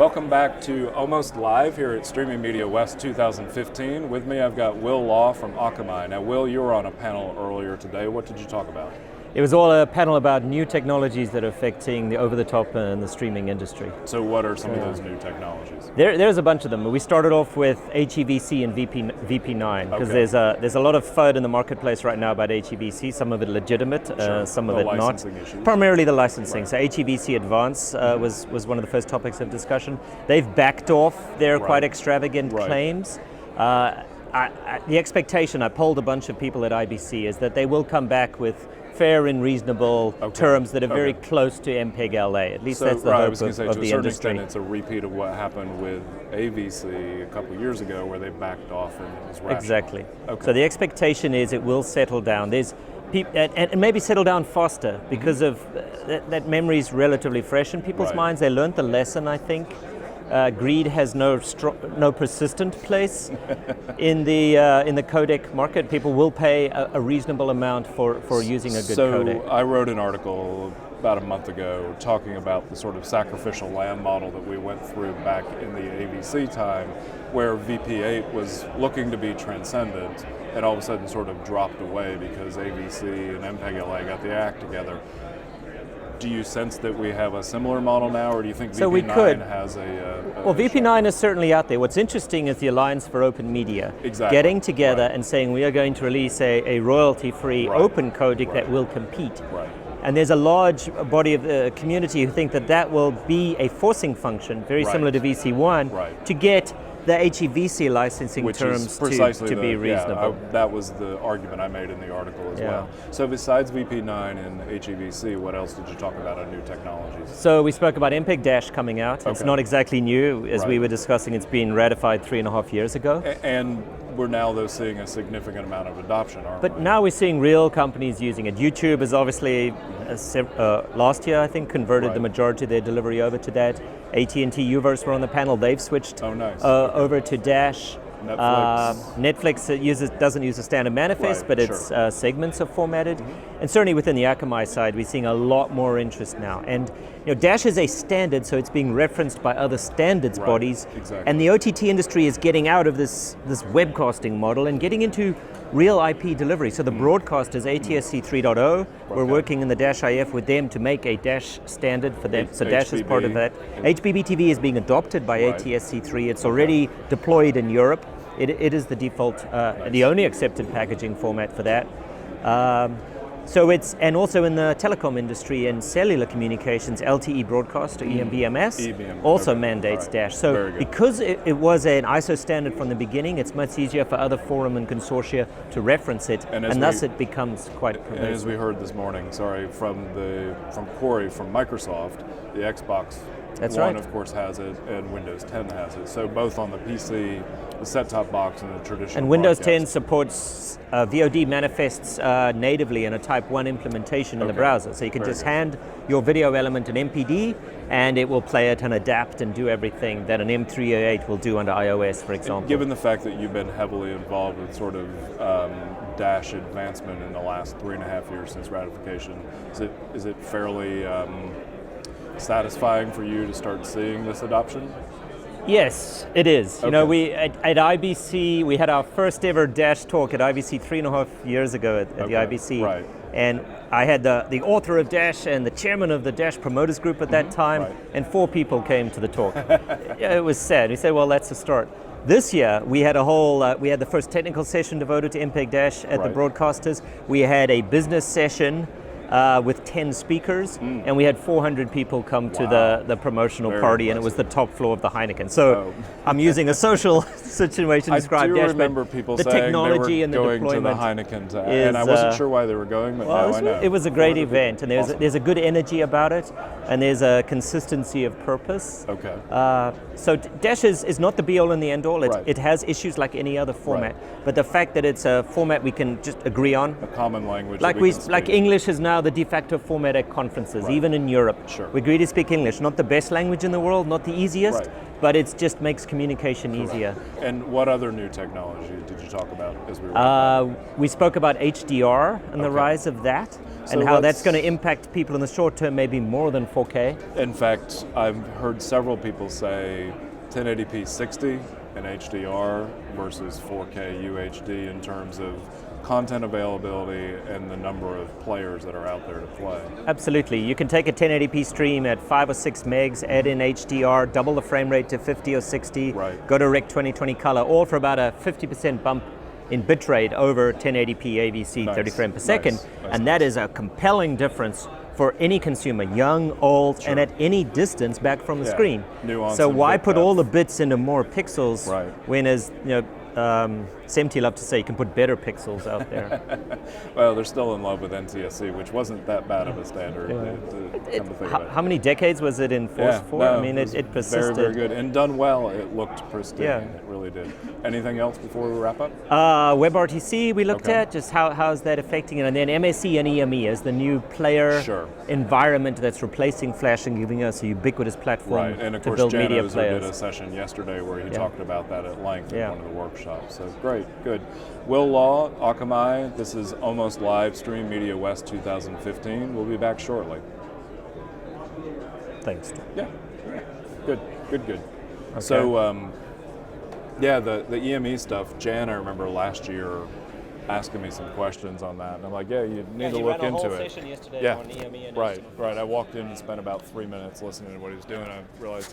Welcome back to Almost Live here at Streaming Media West 2015. With me I've got Will Law from Akamai. Now Will, you were on a panel earlier today. What did you talk about? It was all a panel about new technologies that are affecting the over-the-top and the streaming industry. So what are some of those new technologies? There's a bunch of them. We started off with HEVC and VP9 because there's a lot of FUD in the marketplace right now about HEVC, some of it legitimate, some of it not. Issues. Primarily the licensing. Right. So HEVC Advance was one of the first topics of discussion. They've backed off their quite extravagant claims. The expectation, I polled a bunch of people at IBC, is that they will come back with fair and reasonable terms that are very close to MPEG-LA. At least that's the hope of the industry. To a certain extent, it's a repeat of what happened with AVC a couple of years ago, where they backed off and it was rational. Exactly. So the expectation is it will settle down. There's and maybe settle down faster because of that memory is relatively fresh in people's minds. They learned the lesson, I think. Greed has no persistent place in the codec market. People will pay a reasonable amount for using a good codec. So I wrote an article about a month ago talking about the sort of sacrificial lamb model that we went through back in the AVC time, where VP8 was looking to be transcendent and all of a sudden sort of dropped away because AVC and MPEG-LA got the act together. Do you sense that we have a similar model now, or do you think VP9 has Well, VP9 is certainly out there. What's interesting is the Alliance for Open Media getting together and saying we are going to release a royalty-free open codec that will compete. And there's a large body of the community who think that will be a forcing function, very similar to VC1, to get the HEVC licensing terms to be reasonable. That was the argument I made in the article as well. So besides VP9 and HEVC, what else did you talk about on new technologies? So we spoke about MPEG Dash coming out. It's not exactly new. As we were discussing, it's been ratified 3.5 years ago. And we're now, though, seeing a significant amount of adoption, aren't we? But now we're seeing real companies using it. YouTube has obviously, last year I think, converted the majority of their delivery over to that. AT&T Uverse were on the panel. They've switched over to Dash. Netflix doesn't use a standard manifest, but its segments are formatted. And certainly within the Akamai side, we're seeing a lot more interest now. And Dash is a standard, so it's being referenced by other standards bodies. And the OTT industry is getting out of this webcasting model and getting into real IP delivery. So the broadcasters, ATSC 3.0, we're working in the Dash IF with them to make a Dash standard for them. So Dash is part of that. HBBTV is being adopted by ATSC 3. It's already deployed in Europe. It is the default, the only accepted packaging format for that. And also in the telecom industry and cellular communications, LTE broadcast or eMBMS also mandates Dash. So because it was an ISO standard from the beginning, it's much easier for other forum and consortia to reference it, and thus it becomes quite pervasive. And as we heard this morning, from Corey from Microsoft, the Xbox One, of course, has it, and Windows 10 has it. So both on the PC, the set-top box, and the traditional. And Windows 10 supports VOD manifests natively in a Type 1 implementation in the browser. So you can just hand your video element an MPD, and it will play it and adapt and do everything that an M308 will do under iOS, for example. And given the fact that you've been heavily involved with sort of Dash advancement in the last 3.5 years since ratification, is it fairly satisfying for you to start seeing this adoption? Yes, it is. We at IBC, we had our first ever Dash talk at IBC 3.5 years ago at the IBC. And I had the author of Dash and the chairman of the Dash promoters group at that time, and 4 people came to the talk. It was sad. We said, well, that's a start. This year, we had we had the first technical session devoted to MPEG Dash at the broadcasters. We had a business session with 10 speakers, and we had 400 people come to the promotional party, and it was the top floor of the Heineken. So I'm using a social situation to describe Dash. I remember people the saying technology they were and the going deployment to the Heineken, and I wasn't sure why they were going, but now I know. It was a great event, and there's a good energy about it, and there's a consistency of purpose. So Dash is not the be-all and the end-all. It has issues like any other format, but the fact that it's a format we can just agree on. A common language. Like English is now the de facto format at conferences, even in Europe. We agree to speak English, not the best language in the world, not the easiest, but it just makes communication easier. And what other new technology did you talk about as we were? We spoke about HDR and the rise of that. and how that's going to impact people in the short term, maybe more than 4K. In fact, I've heard several people say 1080p 60 in HDR versus 4K UHD in terms of content availability and the number of players that are out there to play. Absolutely. You can take a 1080p stream at 5 or 6 megs, add in HDR, double the frame rate to 50 or 60, right. go to Rec 2020 color, all for about a 50% bump in bitrate over 1080p AVC, nice. 30 frames per second. Nice. And that is a compelling difference for any consumer, young, old, sure. and at any distance back from the screen. Nuance so why put depth. all the bits into more pixels right. when, as Semty loved to say, you can put better pixels out there. Well, they're still in love with NTSC, which wasn't that bad of a standard. How many decades was it in Force 4? No, I mean, it persisted. Very, very good. And done well, it looked pristine. Yeah. It really did. Anything else before we wrap up? WebRTC we looked at, just how is that affecting it, and then MSE and EME as the new player environment that's replacing Flash and giving us a ubiquitous platform and of to course, build Jan media Ozer players. did a session yesterday where he talked about that at length in one of the workshops. So great, good. Will Law, Akamai, this is Almost Live Stream Media West 2015. We'll be back shortly. Thanks. Yeah, good. Okay. So, the EME stuff, Jan, I remember last year asking me some questions on that, and I'm like, you need to look into it. Session yesterday on EME and right. I walked in and spent about 3 minutes listening to what he was doing. I realized